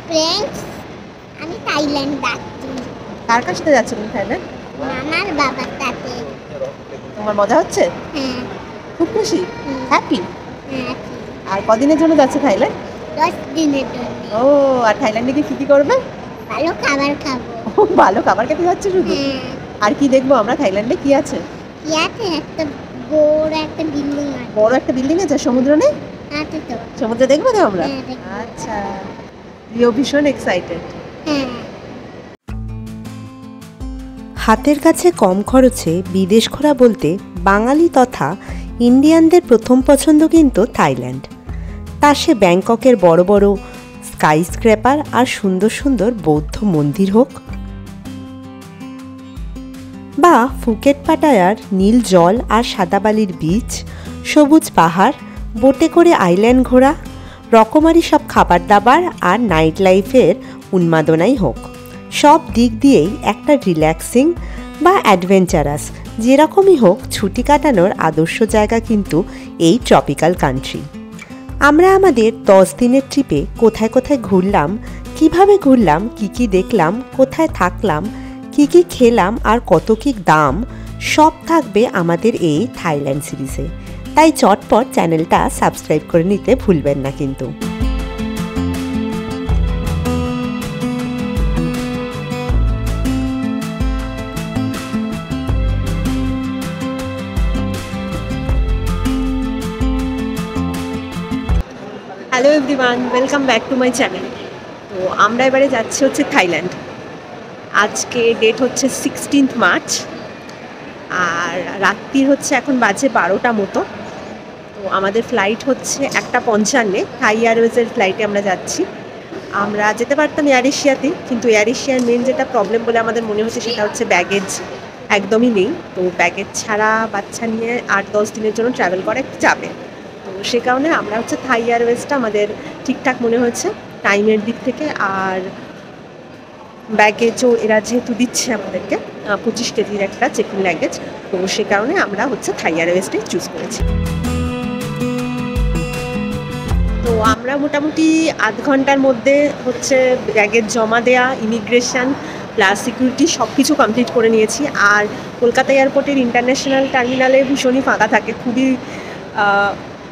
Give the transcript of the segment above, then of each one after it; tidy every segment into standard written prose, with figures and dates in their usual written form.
Friends, আমি Thailand যাচ্ছি। কার কার সাথে যাচ্ছ তুমি থাইল্যান্ড? মামার বাবার সাথে। তোমার মজা হচ্ছে? হ্যাঁ। খুব খুশি? হ্যাপি? হ্যাঁ, আর কদিনের জন্য যাচ্ছে থাইল্যান্ড? 10 দিনের জন্য। ও, আর থাইল্যান্ডে গিয়ে কি করবে? ভালো খাবার খাবো। ভালো খাবার খেতে যাচ্ছে শুধু? হ্যাঁ। আর কি দেখবো আমরা থাইল্যান্ডে? কি আছে? কি আছে? একটা বড় একটা বিল্ডিং আছে। বড় একটা বিল্ডিং আছে, সমুদ্র নেই? আছে তো। সমুদ্র দেখবো তো আমরা? হ্যাঁ, দেখবো। আচ্ছা, প্রিয় ভীষণ এক্সাইটেড। হ্যাঁ। হাতের কাছে কম খরচে বিদেশ ঘোরা বলতে বাঙালি তথা ইন্ডিয়ানদের প্রথম পছন্দ কিন্তু থাইল্যান্ড। তা সে ব্যাংককের বড় বড় স্কাই স্ক্র্যাপার আর সুন্দর সুন্দর বৌদ্ধ মন্দির হোক, বা ফুকেট পাটায়ার নীল জল আর সাদা বালির বিচ, সবুজ পাহাড়, বোটে করে আইল্যান্ড ঘোরা, রকমারি সব খাবার দাবার আর নাইট লাইফের উন্মাদনাই হোক, সব দিক দিয়েই একটা রিল্যাক্সিং বা অ্যাডভেঞ্চারাস যেরকমই হোক ছুটি কাটানোর আদর্শ জায়গা কিন্তু এই ট্রপিক্যাল কান্ট্রি। আমরা আমাদের 10 দিনের ট্রিপে কোথায় কোথায় ঘুরলাম, কিভাবে ঘুরলাম, কি দেখলাম, কোথায় থাকলাম, কি খেলাম আর কত কি দাম, সব থাকবে আমাদের এই থাইল্যান্ড সিরিজে। তাই চটপট চ্যানেলটা সাবস্ক্রাইব করে নিতে ভুলবেন না কিন্তু। Hello everyone, welcome back to my channel. তো আমরা এবারে যাচ্ছি হচ্ছে থাইল্যান্ড। আজকে ডেট হচ্ছে 16 মার্চ, আর রাত্রির হচ্ছে এখন বাজে 12টা মতো। তো আমাদের ফ্লাইট হচ্ছে 1:55, থাই এয়ারওয়েজের ফ্লাইটে আমরা যাচ্ছি। আমরা যেতে পারতাম এয়ার এশিয়াতে, কিন্তু এয়ার এশিয়ার মেন যেটা প্রবলেম বলে আমাদের মনে হচ্ছে সেটা হচ্ছে ব্যাগেজ একদমই নেই। তো ব্যাগেজ ছাড়া বাচ্চা নিয়ে 8-10 দিনের জন্য ট্রাভেল করা একটু চাপে। তো সে কারণে আমরা হচ্ছে থাই এয়ারওয়েজটা আমাদের ঠিকঠাক মনে হয়েছে টাইমের দিক থেকে, আর ব্যাগেজও এরা যেহেতু দিচ্ছে আমাদেরকে 25 কেজির একটা চেকিং ব্যাগেজ, তো সে কারণে আমরা হচ্ছে থাই এয়ারওয়েজটাই চুজ করেছি। তো আমরা মোটামুটি আধ ঘন্টার মধ্যে হচ্ছে ব্যাগেজ জমা দেয়া, ইমিগ্রেশন প্লাস সিকিউরিটি সব কিছু কমপ্লিট করে নিয়েছি। আর কলকাতা এয়ারপোর্টের ইন্টারন্যাশনাল টার্মিনালে ভীষণই ফাঁকা থাকে, খুবই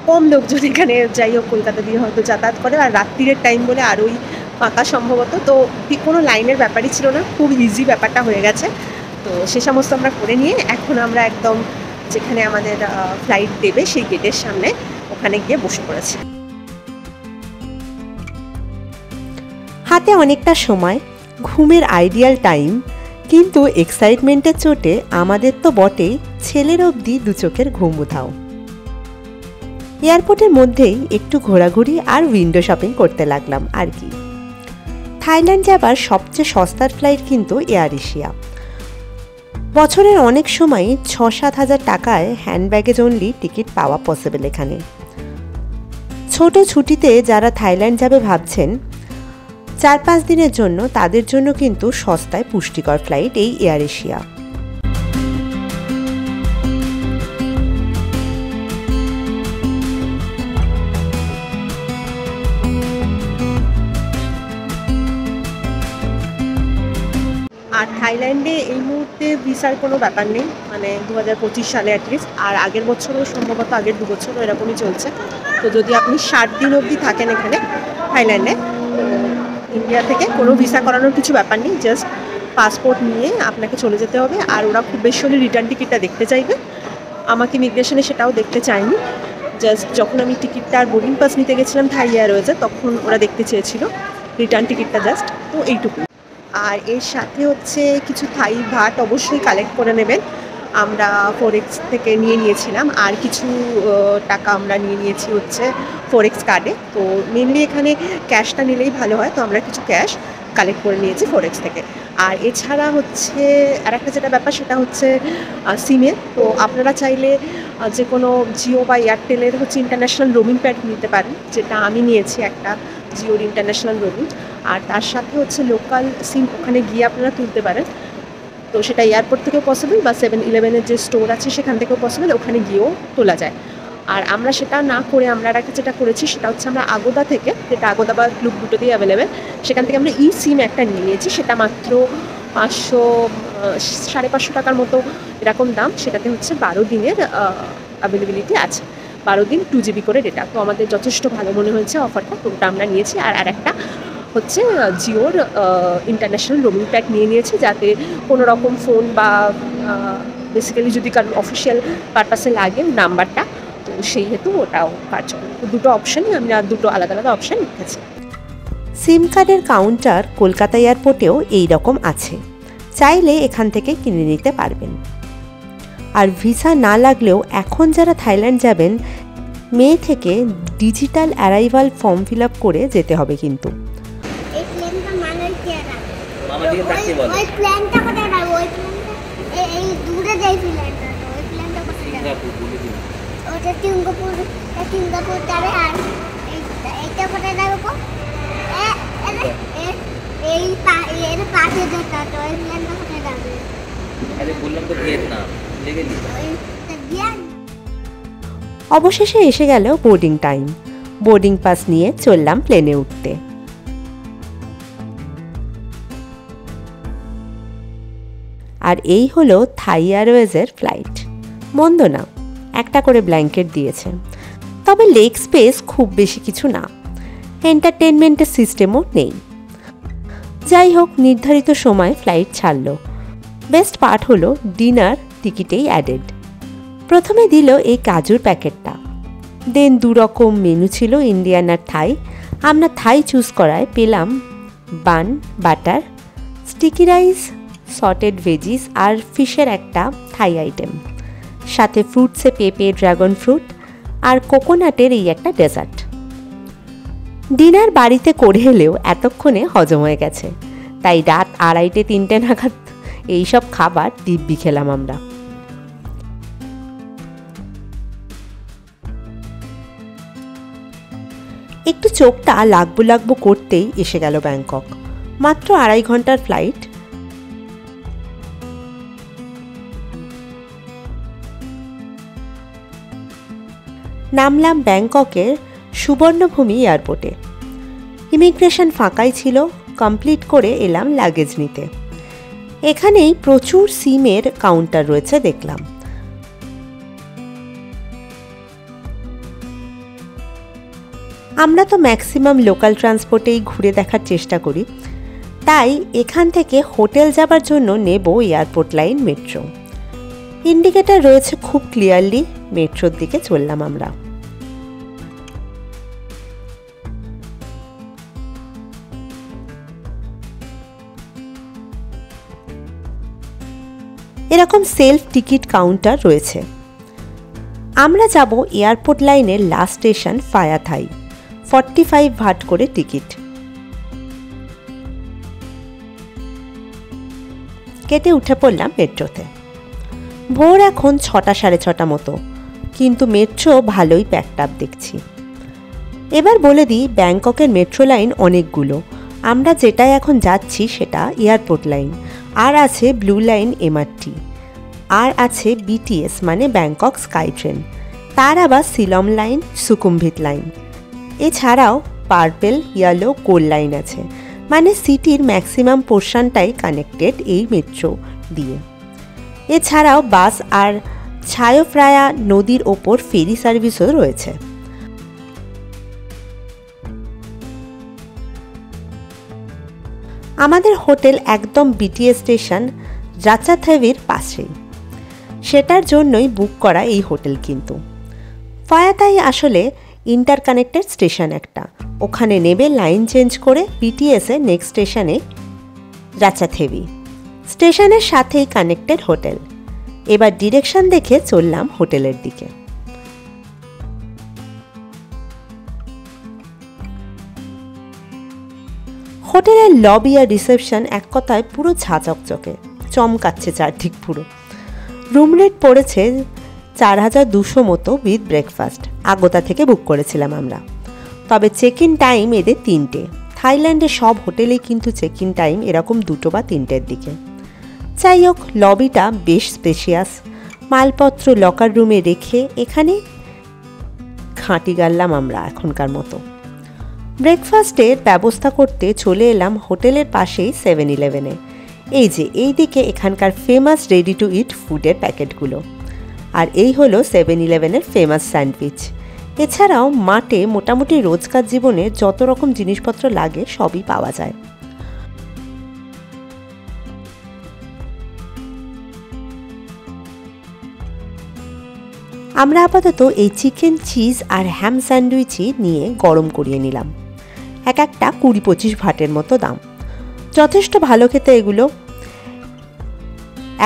কম লোকজন এখানে যাই হোক কলকাতা দিয়ে হয়তো যাতায়াত করে, আর রাত্রিরের টাইম বলে আরোই ফাঁকা সম্ভবত। তো ঠিক কোনো লাইনের ব্যাপারই ছিল না, খুব ইজি ব্যাপারটা হয়ে গেছে। তো সে সমস্ত আমরা করে নিয়ে এখন আমরা একদম যেখানে আমাদের ফ্লাইট দেবে সেই গেটের সামনে ওখানে গিয়ে বসে পড়েছি। হাতে অনেকটা সময়, ঘুমের আইডিয়াল টাইম, কিন্তু এক্সাইটমেন্টের চোটে আমাদের তো বটেই, ছেলের অবধি দু চোখের ঘুম উধাও। এয়ারপোর্টের মধ্যেই একটু ঘোরাঘুরি আর উইন্ডো শপিং করতে লাগলাম আর কি। থাইল্যান্ড যাবার সবচেয়ে সস্তার ফ্লাইট কিন্তু এয়ার এশিয়া। বছরের অনেক সময় 6-7 হাজার টাকায় হ্যান্ড ব্যাগেজ অনলি টিকিট পাওয়া পসিবল এখানে। ছোট ছুটিতে যারা থাইল্যান্ড যাবে ভাবছেন 4-5 দিনের জন্য, তাদের জন্য কিন্তু সস্তায় পুষ্টিকর ফ্লাইট এই এয়ার এশিয়া। আর থাইল্যান্ডে এই মুহূর্তে ভিসার কোনো ব্যাপার নেই, মানে 2025 সালে অ্যাটলিস্ট, আর আগের বছরও সম্ভবত আগের 2 বছরও এরকমই চলছে। তো যদি আপনি 60 দিন অবধি থাকেন এখানে থাইল্যান্ডে, তো ইন্ডিয়া থেকে কোনো ভিসা করানোর কিছু ব্যাপার নেই, জাস্ট পাসপোর্ট নিয়ে আপনাকে চলে যেতে হবে। আর ওরা খুব বেশি হলে রিটার্ন টিকিটটা দেখতে চাইবে। আমাকে ইমিগ্রেশনে সেটাও দেখতে চায়নি, জাস্ট যখন আমি টিকিটটা আর বোর্ডিং পাস নিতে গেছিলাম থাই এয়ারওয়েজে তখন ওরা দেখতে চেয়েছিল রিটার্ন টিকিটটা জাস্ট, তো এইটুকু। আর এর সাথে হচ্ছে কিছু থাই ভাট অবশ্যই কালেক্ট করে নেবেন। আমরা ফোরেক্স থেকে নিয়েছিলাম, আর কিছু টাকা আমরা নিয়েছি হচ্ছে ফোরেক্স কার্ডে। তো মেনলি এখানে ক্যাশটা নিলেই ভালো হয়, তো আমরা কিছু ক্যাশ কালেক্ট করে নিয়েছি ফোরেক্স থেকে। আর এছাড়া হচ্ছে আর একটা যেটা ব্যাপার সেটা হচ্ছে সিমের। তো আপনারা চাইলে যে কোনো জিও বা এয়ারটেলের হচ্ছে ইন্টারন্যাশনাল রোমিং প্যাড নিতে পারেন, যেটা আমি নিয়েছি একটা জিওর ইন্টারন্যাশনাল রোমিং। আর তার সাথে হচ্ছে লোকাল সিম ওখানে গিয়ে আপনারা তুলতে পারেন। তো সেটা এয়ারপোর্ট থেকেও পসিবল, বা 7-Eleven যে স্টোর আছে সেখান থেকেও পসিবল, ওখানে গিয়েও তোলা যায়। আর আমরা সেটা না করে আমরা একটা যেটা করেছি সেটা হচ্ছে আমরা আগোদা থেকে, যেটা আগোদা বা ক্লুব দুটোতেই অ্যাভেলেবেল, সেখান থেকে আমরা ই সিম একটা নিয়ে নিয়েছি। সেটা মাত্র 500-550 টাকার মতো এরকম দাম। সেটাতে হচ্ছে 12 দিনের অ্যাভেলেবিলিটি আছে, 12 দিন 2 GB করে ডেটা। তো আমাদের যথেষ্ট ভালো মনে হয়েছে অফারটা, তো ওটা আমরা নিয়েছি। আর একটা হচ্ছে জিওর ইন্টারন্যাশনাল রোমিং প্যাক নিয়ে নিয়েছি, যাতে কোনো রকম ফোন বা বেসিক্যালি যদি কারণ অফিসিয়াল পারপাসে লাগে নাম্বারটা, তো সেই হেতু ওটাও কার্যকর। তো দুটো অপশানই আমরা দুটো আলাদা আলাদা অপশান রেখেছি। সিম কার্ডের কাউন্টার কলকাতা এয়ারপোর্টেও এই রকম আছে, চাইলে এখান থেকে কিনে নিতে পারবেন। আর ভিসা না লাগলেও এখন যারা থাইল্যান্ড যাবেন, মে থেকে digital arrival form fill up করে যেতে হবে কিন্তু। এই প্লেনটা মানে কি আছে? মামা দিকে তাকিয়ে বলো। ওই প্লেনটা কোথায় যাবে? ওই প্লেনটা এই দূরে যাই প্লেনটা, ওই প্লেনটা কোথায় যাবে? সিঙ্গাপুর বলে দিন। ওটা সিঙ্গাপুর যাবে। আর এইটা কোথায় যাবে গো? এর পাশে যেটা, তো ওই প্লেনটা কোথায় যাবে? আরে বললাম তো ভিয়েতনাম, ভুলে গেলি? ওইটা দিয়া অবশেষে এসে গেল বোর্ডিং টাইম। বোর্ডিং পাস নিয়ে চললাম প্লেনে উঠতে। আর এই হলো থাই এয়ারওয়েজের ফ্লাইট। মন্দ না, একটা করে ব্ল্যাঙ্কেট দিয়েছে, তবে লেগ স্পেস খুব বেশি কিছু না, এন্টারটেনমেন্টের সিস্টেমও নেই। যাই হোক, নির্ধারিত সময় ফ্লাইট ছাড়ল। বেস্ট পার্ট হলো ডিনার টিকিটেই অ্যাডেড। প্রথমে দিল এই কাজুর প্যাকেটটা, দেন 2 রকম মেনু ছিল, ইন্ডিয়ান আর থাই। আমরা থাই চুজ করায় পেলাম bun, butter, sticky rice, sauteed veggies আর ফিশের একটা থাই আইটেম, সাথে ফ্রুটসে পেঁপে, ড্রাগন ফ্রুট আর কোকোনাটের এই একটা ডেজার্ট। ডিনার বাড়িতে করে এলেও এতক্ষণে হজম হয়ে গেছে, তাই রাত 2:30-3টে নাগাদ এইসব খাবার দিব্যি খেলাম আমরা। একটু চোখটা লাগবো করতেই এসে গেল ব্যাংকক। মাত্র 2.5 ঘন্টার ফ্লাইট। নামলাম ব্যাংককের সুবর্ণভূমি এয়ারপোর্টে। ইমিগ্রেশন ফাঁকাই ছিল, কমপ্লিট করে এলাম লাগেজ নিতে। এখানেই প্রচুর সিমের কাউন্টার রয়েছে দেখলাম। আমরা তো ম্যাক্সিমাম লোকাল ট্রান্সপোর্টেই ঘুরে দেখার চেষ্টা করি, তাই এখান থেকে হোটেল যাবার জন্য নেব এয়ারপোর্ট লাইন মেট্রো। ইন্ডিকেটর রয়েছে খুব ক্লিয়ারলি, মেট্রোর দিকে চললাম আমরা। এরকম সেলফ টিকিট কাউন্টার রয়েছে। আমরা যাব এয়ারপোর্ট লাইনের লাস্ট স্টেশন ফায়াথাই, 45 ভাট করে টিকিট কেটে উঠে পড়লাম মেট্রোতে। ভোর এখন 6-6:30 মতো, কিন্তু মেট্রো ভালোই প্যাকড আপ দেখছি। এবার বলে দিই, ব্যাংককের মেট্রো লাইন অনেকগুলো। আমরা যেটায় এখন যাচ্ছি সেটা এয়ারপোর্ট লাইন, আর আছে ব্লু লাইন এমআরটি, আর আছে বিটিএস মানে ব্যাংকক স্কাই ট্রেন, তার আবার সিলম লাইন, সুকুমভিত লাইন। এছাড়াও পার্পেল, ইয়েলো, গোল্ড লাইন আছে, মানে সিটির ম্যাক্সিমাম পোর্শনটাই কানেক্টেড এই মেট্রো দিয়ে। এছাড়াও বাস আর ছায়োফ্রায়া নদীর ওপর ফেরি সার্ভিসও রয়েছে। আমাদের হোটেল একদম বিটিএস স্টেশন রাচাথেভির পাশেই, সেটার জন্যই বুক করা এই হোটেল। কিন্তু ফায়াথাই আসলে ইন্টারকানেক্টেড স্টেশন একটা, ওখানে নেবে লাইন চেঞ্জ করে বিটিএসে নেক্সট স্টেশনে রাচাথেভি। স্টেশনের সাথেই কানেক্টেড হোটেল। এবার ডিরেকশন দেখে চললাম হোটেলের দিকে। হোটেলের লবি আর রিসেপশন এক কথায় পুরো ঝাঁচকচকে, চমকাচ্ছে চারদিক পুরো। রুম রেট পড়েছে 4,200 মতো উইথ ব্রেকফাস্ট। আগোতা থেকে বুক করেছিলাম আমরা। তবে চেক ইন টাইম এদের 3টে। থাইল্যান্ডে সব হোটেলেই কিন্তু চেক ইন টাইম এরকম 2 বা 3টের দিকে। যাই হোক, লবিটা বেশ স্পেশিয়াস। মালপত্র লকার রুমে রেখে এখানে ঘাঁটি গাড়লাম আমরা এখনকার মতো। ব্রেকফাস্টের ব্যবস্থা করতে চলে এলাম হোটেলের পাশেই 7-Eleven-এ। এই যে এই দিকে এখানকার ফেমাস রেডি টু ইট ফুডের প্যাকেটগুলো, আর এই হলো 7-Eleven-এর ফেমাস স্যান্ডউইচ। এছাড়াও মাঠে মোটামুটি রোজকার জীবনে যত রকম জিনিসপত্র লাগে সবই পাওয়া যায়। আমরা আপাতত এই চিকেন, চিজ আর হ্যাম স্যান্ডউইচই নিয়ে গরম করিয়ে নিলাম। এক একটা 20-25 ভাটের মতো দাম। যথেষ্ট ভালো খেতে এগুলো।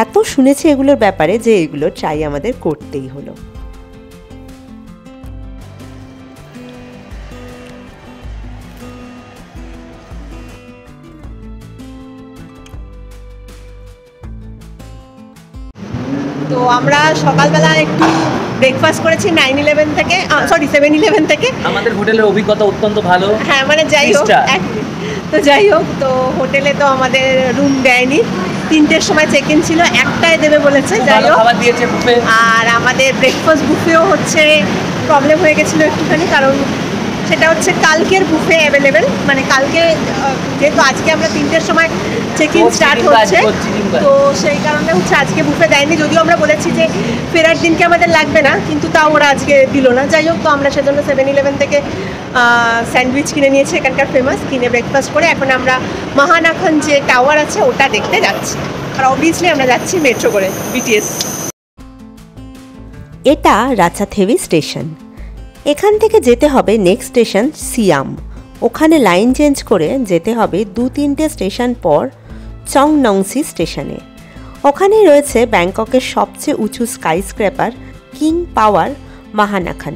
এত শুনেছি এগুলোর ব্যাপারে যে এগুলো ট্রাই আমাদের করতেই হলো। তো আমরা সকালবেলা একটু ব্রেকফাস্ট করেছি 9-11 থেকে, সরি 7-Eleven থেকে। আমাদের হোটেলের অভিজ্ঞতা অত্যন্ত ভালো। হ্যাঁ মানে যাই হোক, তো যাই হোক, তো হোটেলে তো আমাদের রুম দেয়নি, 3টের সময় চেক ইন ছিল, 1টায় দেবে বলেছে। যাই হোক, খাবার দিয়েছে বুফে। আর আমাদের ব্রেকফাস্ট বুফেও হচ্ছে প্রবলেম হয়ে গেছিলো একটুখানি, কারণ সেটা হচ্ছে কালকের বুফে অ্যাভেলেবেল, মানে কালকে যেহেতু আজকে আমরা 3টের সময় চেক ইন স্টার্ট হচ্ছে, তো সেই কারণে হচ্ছে আজকে বুফে দেয়নি। যদিও আমরা বলেছি যে ফেরার দিনকে আমাদের লাগবে না, কিন্তু তাও ওরা আজকে দিল না। যাই হোক, তো আমরা সেজন্য 7-Eleven থেকে স্যান্ডউইচ কিনে নিয়েছি, এখানকার ফেমাস, কিনে ব্রেকফাস্ট করে এখন আমরা মহানাখান যে টাওয়ার আছে ওটা দেখতে যাচ্ছি। আর অবভিয়াসলি আমরা যাচ্ছি মেট্রো করে, BTS। এটা রাচাথেভি স্টেশন। এখান থেকে যেতে হবে নেক্সট স্টেশন সিয়াম। ওখানে লাইন চেঞ্জ করে যেতে হবে 2-3টে স্টেশন পর চংনংসি স্টেশনে। ওখানেই রয়েছে ব্যাংককের সবচেয়ে উঁচু স্কাই স্ক্র্যাপার কিং পাওয়ার মহানাখান।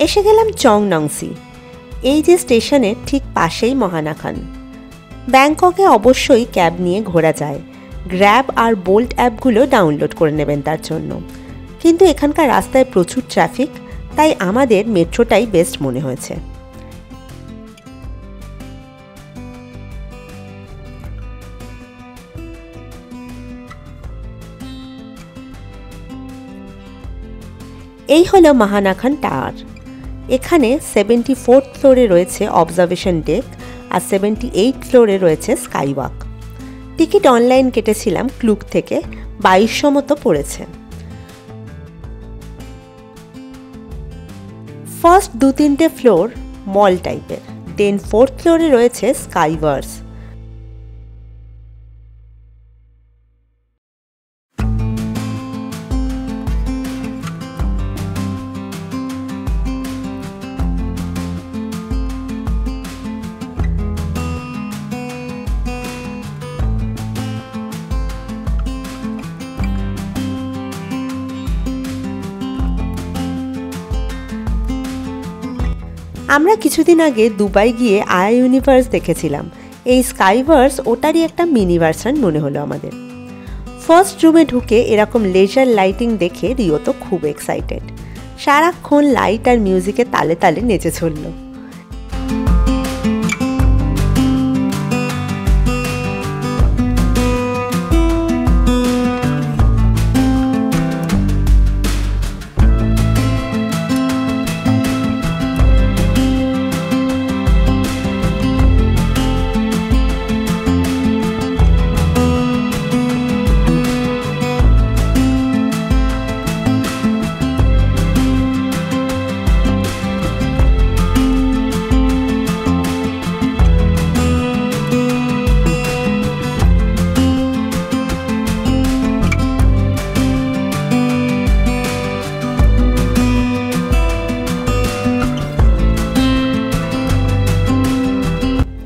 এসে গেলাম চংনংসি। এই যে স্টেশনের ঠিক পাশেই মহানাখান। ব্যাংককে অবশ্যই ক্যাব নিয়ে ঘোরা যায়। গ্র্যাব আর বোল্ট অ্যাপগুলো ডাউনলোড করে নেবেন তার জন্য। কিন্তু এখানকার রাস্তায় প্রচুর ট্রাফিক, তাই আমাদের মেট্রোটাই বেস্ট মনে হয়েছে। এই হলো মহানাখান টাওয়ার। এখানে 74th ফ্লোরে রয়েছে অবজারভেশন ডেক আর 78 ফ্লোরে রয়েছে স্কাইওয়াক। টিকিট অনলাইন কেটেছিলাম ক্লুক থেকে, 2200 মতো পড়েছে। ফার্স্ট 2-3টে ফ্লোর মল টাইপের, দেন 4th ফ্লোরে রয়েছে স্কাইওয়ার্স। আমরা কিছুদিন আগে দুবাই গিয়ে আয়া ইউনিভার্স দেখেছিলাম। এই স্কাইভার্স ওটারই একটা মিনি ভার্সন মনে হলো আমাদের। ফার্স্ট রুমে ঢুকে এরকম লেজার লাইটিং দেখে রিও তো খুব এক্সাইটেড। সারাক্ষণ লাইট আর মিউজিকে তালে তালে নেচে চলল।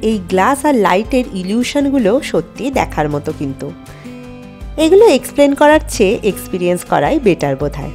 এই গ্লাস আর লাইটের ইলিউশনগুলো সত্যি দেখার মতো, কিন্তু এগুলো এক্সপ্লেন করার চেয়ে এক্সপিরিয়েন্স করাই বেটার বোধহয়।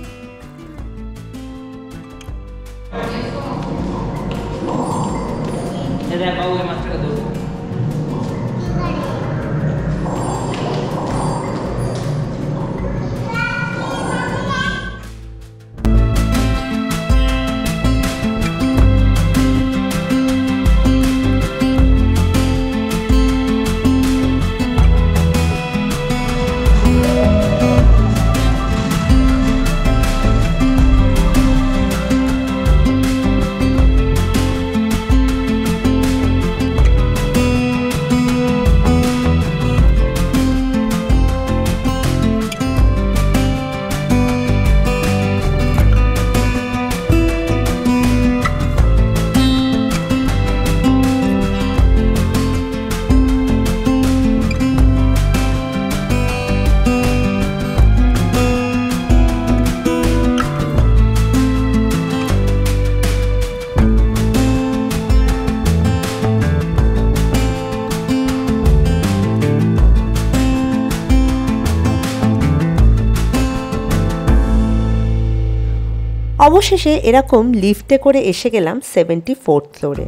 অবশেষে এরকম লিফটে করে এসে গেলাম 74th ফ্লোরে।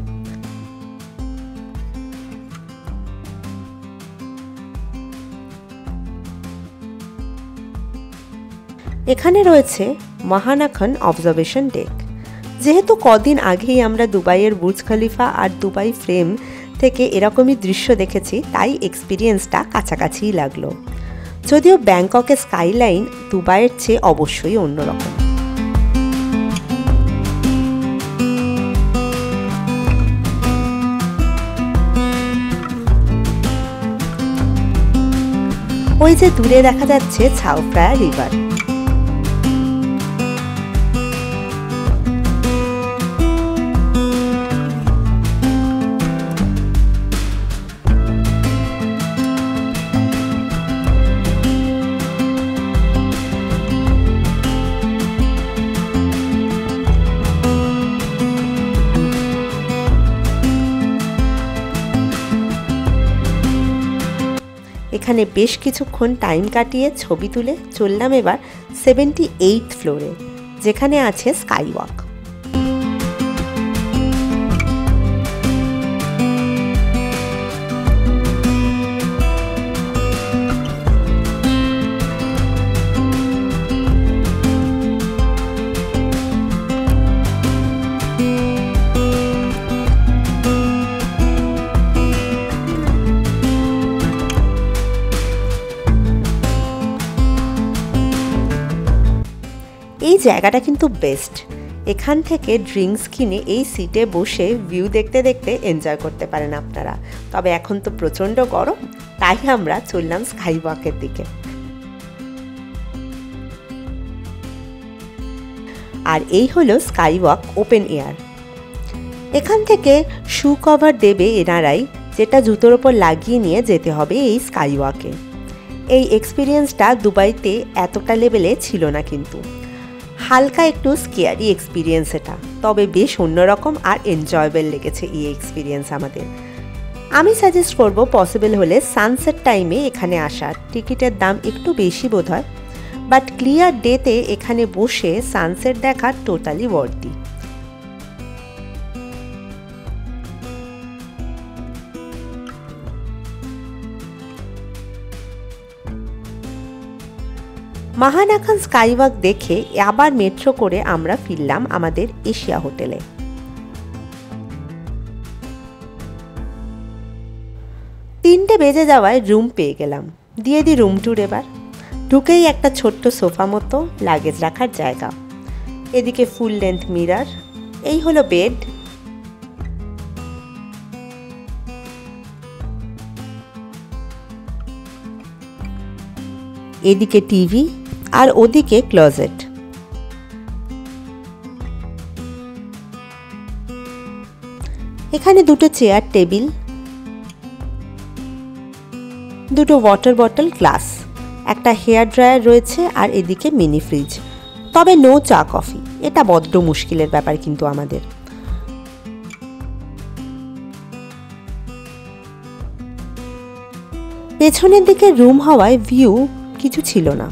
এখানে রয়েছে মহানাখন অবজারভেশন ডেক। যেহেতু কদিন আগেই আমরা দুবাইয়ের বুর্জ খলিফা আর দুবাই ফ্রেম থেকে এরকমই দৃশ্য দেখেছি, তাই এক্সপিরিয়েন্সটা কাছাকাছিই লাগলো। যদিও ব্যাংককের স্কাইলাইন দুবাইয়ের চেয়ে অবশ্যই অন্যরকম। ওই যে দূরে দেখা যাচ্ছে ছাও প্রায়া রিভার। এখানে বেশ কিছুক্ষণ টাইম কাটিয়ে ছবি তুলে চললাম এবার 78th ফ্লোরে, যেখানে আছে স্কাই ওয়াক। এই জায়গাটা কিন্তু বেস্ট। এখান থেকে ড্রিঙ্কস কিনে এই সিটে বসে ভিউ দেখতে দেখতে এনজয় করতে পারেন আপনারা। তবে এখন তো প্রচণ্ড গরম, তাই আমরা চললাম স্কাই ওয়াকের দিকে। আর এই হলো স্কাই ওয়াক ওপেন এয়ার। এখান থেকে শু কভার দেবে এনারাই, যেটা জুতোর ওপর লাগিয়ে নিয়ে যেতে হবে এই স্কাই ওয়াকে। এই এক্সপিরিয়েন্সটা দুবাইতে এতটা লেভেলে ছিল না, কিন্তু হালকা একটু স্কেয়ারি এক্সপিরিয়েন্স এটা, তবে বেশ অন্যরকম আর এনজয়েবল লেগেছে এই এক্সপিরিয়েন্স আমাদের। আমি সাজেস্ট করব পসিবল হলে সানসেট টাইমে এখানে আসার। টিকিটের দাম একটু বেশি বোধ হয়, বাট ক্লিয়ার ডেতে এখানে বসে সানসেট দেখা টোটালি ওয়ার্থি। মহানাখন স্কাইওয়াক দেখে আবার মেট্রো করে আমরা ফিরলাম আমাদের এশিয়া হোটেলে। 3টে বেজে যাওয়ায় রুম পেয়ে গেলাম। দিয়ে দিই রুম ট্যুর এবার। ঢুকেই একটা ছোট্ট সোফা মতো লাগেজ রাখার জায়গা, এদিকে ফুল লেন্থ মিরর, এই হলো বেড। এদিকে টিভি আর ওদিকে ক্লোজেট। এখানে দুটো চেয়ার টেবিল, দুটো ওয়াটার বটল, গ্লাস, একটা হেয়ার ড্রায়ার রয়েছে আর এদিকে মিনি ফ্রিজ। তবে নো চা কফি, এটা বড্ড মুশকিলের ব্যাপার কিন্তু আমাদের। পেছনের দিকে রুম হওয়ায় ভিউ কিছু ছিল না।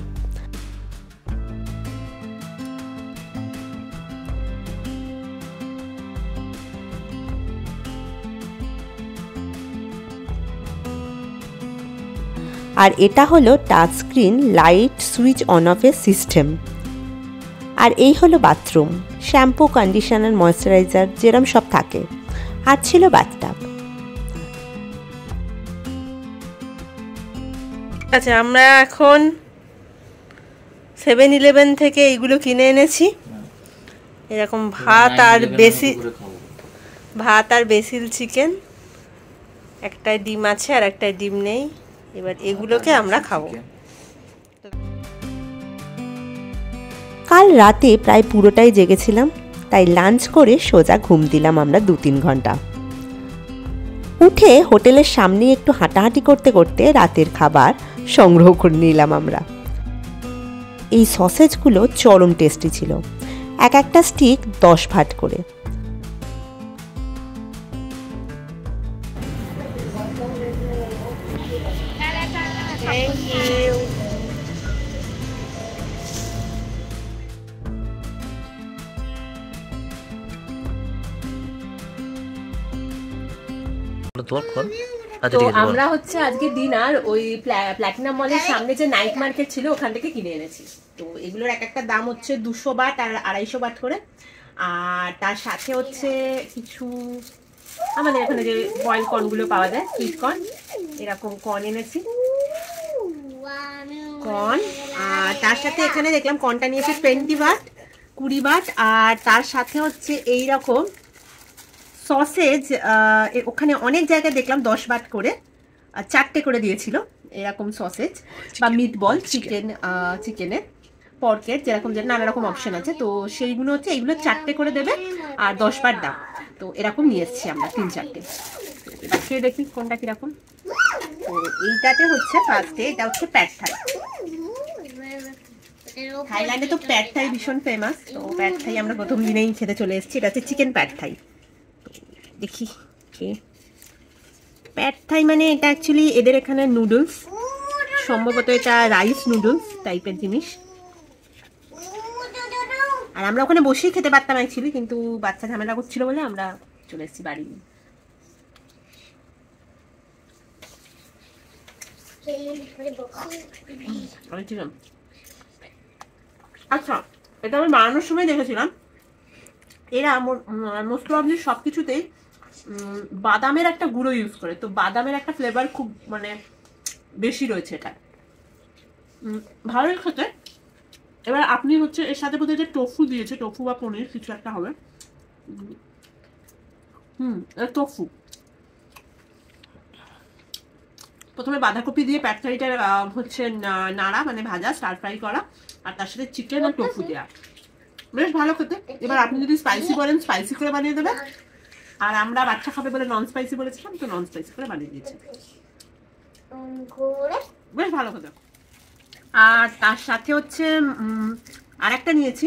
আর এটা হলো touch screen light switch on অফের সিস্টেম। আর এই হলো বাথরুম, শ্যাম্পু, কন্ডিশনার, ময়েশ্চারাইজার যেরম সব থাকে। আর ছিল বাথটাব। আচ্ছা, আমরা এখন 7-Eleven থেকে এইগুলো কিনে এনেছি। এরকম ভাত আর বেসিল চিকেন, একটায় ডিম আছে আর একটায় ডিম নেই। এবার এগুলোকে আমরা খাবো। কাল রাতে প্রায় পুরোটাই জেগেছিলাম, তাই লাঞ্চ করে সোজা ঘুম দিলাম আমরা 2-3 ঘন্টা। উঠে হোটেলের সামনে একটু হাঁটাহাঁটি করতে করতে রাতের খাবার সংগ্রহ করে নিলাম আমরা। এই সসেজগুলো চরম টেস্টি ছিল, এক একটা স্টিক 10 ভাট করে। তোমার কর। তো আমরা হচ্ছে আজকে ডিনার ওই প্ল্যাটিনাম মলের সামনে যে নাইট মার্কেট ছিল ওখান থেকে কিনে এনেছি। তো এগুলোর এক একটা দাম হচ্ছে 200 বাট আর 250 বাট করে। আর তার সাথে হচ্ছে কিছু আমাদের এখানে যে বয়েল কর্নগুলো পাওয়া যায়, সুইট কর্ন, এরকম কর্ন এনেছি, কর্ন। আর তার সাথে এখানে দেখলাম কর্নটা নিয়েছে 20 বাট, 20 বাট। আর তার সাথে হচ্ছে এইরকম সসেজ, ওখানে অনেক জায়গায় দেখলাম 10 বাট করে, 4টে করে দিয়েছিল এরকম সসেজ বা মিট বল, চিকেনের, পর্কের, যেরকম যে নানা রকম অপশন আছে। তো সেইগুলো হচ্ছে এইগুলো 4টে করে দেবে আর 10 বাট দাম। তো এরকম নিয়ে এসছি আমরা 3-4টে। এবার খেয়ে দেখি কোনটা কিরকম। তো এইটাতে হচ্ছে ফার্স্টে, এটা হচ্ছে প্যাড থাই। থাইল্যান্ডে তো প্যাড থাই ভীষণ ফেমাস। তো প্যাড থাই আমরা প্রথম দিনেই খেতে চলে এসেছি। এটা হচ্ছে চিকেন প্যাড থাই। দেখি প্যাড থাই মানে এটা অ্যাকচুয়ালি এদের এখানে নুডলস, সম্ভবত এটা রাইস নুডলস টাইপের জিনিস। আর আমরা ওখানে বসেই খেতে পারতাম অ্যাকচুয়ালি, কিন্তু বাচ্চা ঝামেলা করছিল বলে আমরা চলে এসেছি বাড়ি। আচ্ছা, এটা আমি বানানোর সময় দেখেছিলাম এরা মোস্ট প্রবাবলি সব কিছুতেই বাদামের একটা গুঁড়ো ইউজ করে। তো বাদামের একটা ফ্লেভার খুব মানে বেশি রয়েছে এটা, ভালোই খেতে। এবার আপনি হচ্ছে এর সাথে বোধহয় যে টোফু দিয়েছে, টোফু বা পনির কিছু একটা হবে। টোফু। প্রথমে বাঁধাকপি দিয়ে প্যাড থাইটা হচ্ছে নাড়া মানে ভাজা, স্টার ফ্রাই করা, আর তার সাথে চিকেন আর টোফু দেওয়া, বেশ ভালো খেতে। এবার আপনি যদি স্পাইসি বলেন স্পাইসি করে বানিয়ে দেবেন, আর আমরা বাচ্চা খাবে বলে নন স্পাইসি বলেছিলাম, তো নন স্পাইসি করে বানিয়ে দিয়েছি, বেশ ভালো খেতে। আর তার সাথে হচ্ছে আর একটা নিয়েছি,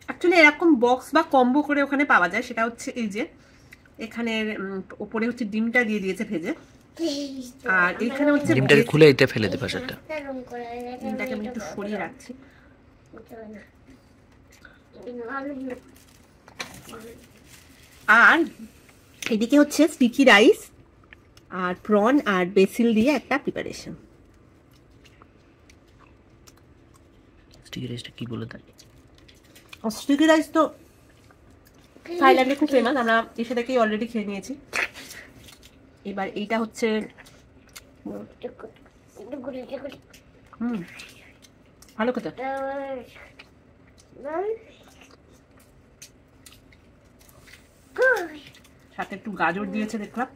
অ্যাকচুয়ালি এরকম বক্স বা কম্বো করে ওখানে পাওয়া যায়। সেটা হচ্ছে এই যে এখানে উপরে হচ্ছে ডিমটা দিয়ে দিয়েছে ভেজে, আর এখানে হচ্ছে ডিমটাকে খুলে এটা ফেলে দে পাশেরটা। ডিমটাকে আমি একটু সরিয়ে রাখছি। আর এদিকে হচ্ছে স্টিকি রাইস আর প্রন আর বেসিল দিয়ে একটা প্রিপারেশন। স্টিকি রাইসটা কি বলে থাকে? স্টিকি রাইস তো থাইল্যান্ডে খুব ফেমাস, আমরা এসে থেকেই অলরেডি খেয়ে নিয়েছি। এবার এইটা হচ্ছে ভালো খেতে। সাথে একটু গাজর দিয়েছে দেখলাম,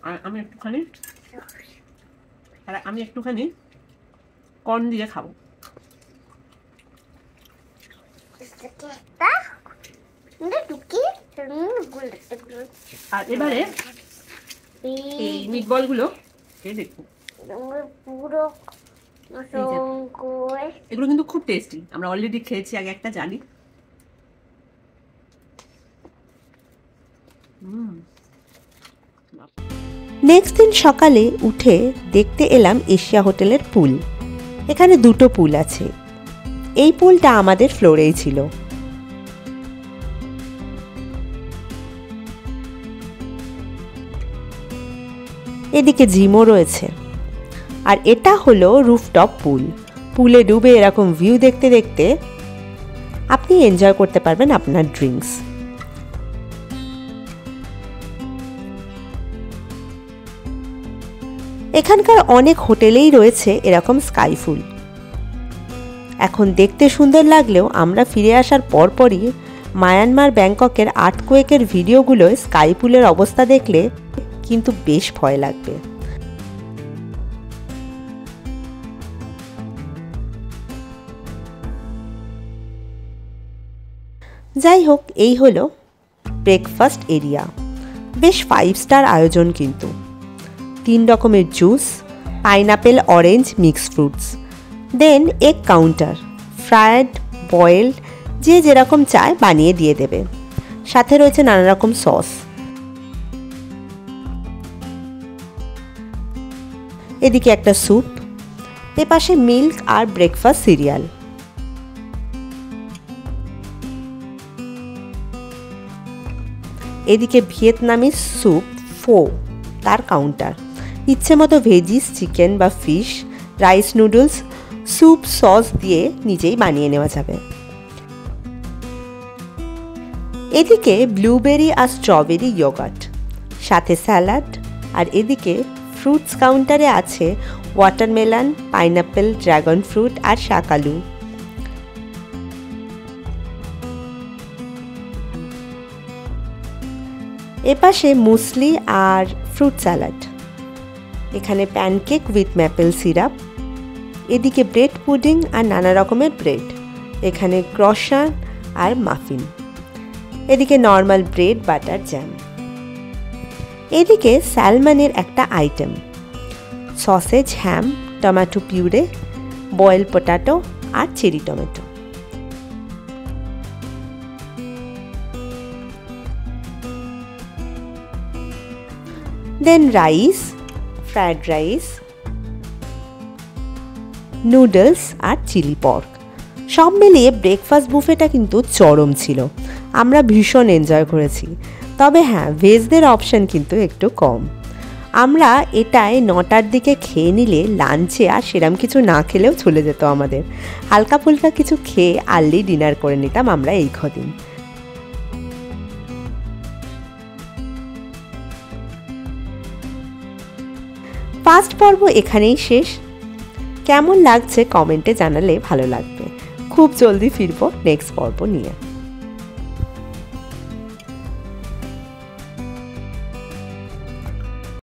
আর আমি একটুখানি কর্ন দিয়ে খাবো। আর এবারে এই মিটবল গুলো দেখবো, এগুলো কিন্তু খুব টেস্টি। আমরা অলরেডি খেয়েছি আগে, একটা জানি। নেক্সট দিন সকালে উঠে দেখতে এলাম এশিয়া হোটেলের পুল। এখানে 2টো পুল আছে। এই পুলটা আমাদের ফ্লোরেই ছিল। এদিকে জিমও রয়েছে। আর এটা হলো রুফটপ পুল। পুলে ডুবে এরকম ভিউ দেখতে দেখতে আপনি এনজয় করতে পারবেন আপনার ড্রিঙ্কস। এখানকার অনেক হোটেলেই রয়েছে এরকম স্কাই পুল। এখন দেখতে সুন্দর লাগলেও আমরা ফিরে আসার পরপরই মায়ানমার ব্যাংককের আর্থকোয়েকের ভিডিওগুলোয় স্কাই পুলের অবস্থা দেখলে কিন্তু বেশ ভয় লাগবে। যাই হোক, এই হলো ব্রেকফাস্ট এরিয়া। বেশ 5 স্টার আয়োজন কিন্তু। 3 রকমের juice, pineapple, orange, mix fruits, then egg counter, fried, boiled, যে যেরকম চায় বানিয়ে দিয়ে দেবে। সাথে রয়েছে নানা রকম সস। এদিকে একটা স্যুপ, এপাশে মিল্ক আর ব্রেকফাস্ট সিরিয়াল। এদিকে ভিয়েতনামি স্যুপ, ফো তার কাউন্টার। ইচ্ছে মতো ভেজিস, চিকেন বা fish, rice, noodles, soup, sauce দিয়ে নিজেই বানিয়ে নেওয়া যাবে। এদিকে ব্লুবেরি আর স্ট্রবেরি ইয়োগার্ট, সাথে স্যালাড, আর এদিকে ফ্রুটস কাউন্টারে আছে ওয়াটারমেলন, পাইনাপেল, ড্রাগন ফ্রুট আর শাকালু। এপাশে মুসলি আর ফ্রুট স্যালাড, এখানে প্যানকেক উইথ ম্যাপেল সিরাপ, এদিকে ব্রেড পুডিং আর নানা রকমের ব্রেড, এখানে ক্রসান আর মাফিন, এদিকে নর্মাল ব্রেড, বাটার, জ্যাম। এদিকে স্যালমনের একটা আইটেম, সসেজ, হ্যাম, টমেটো পিউরে, বয়েল পটাটো আর চেরি টমেটো। দেন রাইস, ফ্রায়েড রাইস, নুডলস আর চিলি পর্ক। সব মিলিয়ে ব্রেকফাস্ট বুফেটা কিন্তু চরম ছিল, আমরা ভীষণ এনজয় করেছি। তবে হ্যাঁ, ভেজদের অপশান কিন্তু একটু কম। আমরা এটাই 9টার দিকে খেয়ে নিলে লাঞ্চে আর সেরম কিছু না খেলেও চলে যেত আমাদের। হালকা ফুলকা কিছু খেয়ে আর্লি ডিনার করে নিতাম আমরা এই কদিন। ফার্স্ট পর্ব এখানেই শেষ। কেমন লাগছে কমেন্টে জানালে ভালো লাগবে। খুব জলদি ফিরবো নেক্সট পর্ব নিয়ে।